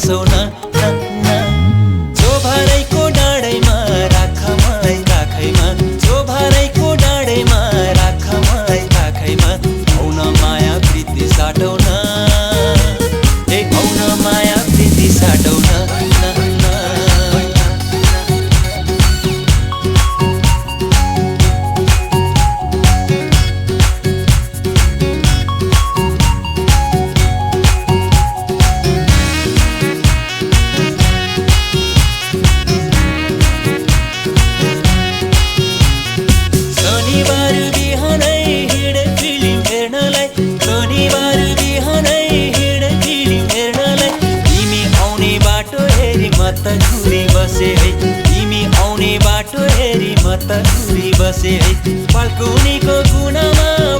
बसौ न चोभरैको डाँडैमा राखमै राखैमा चोभरैको डाँडैमा राखमै राखैमा आउन माया प्रीति साटौ न आउन माया प्रीति साटौ न मत घुरी बसे है तिमी आउने बाटो हेरी मत घुरी बसे है बाल्कुनीको कुनामा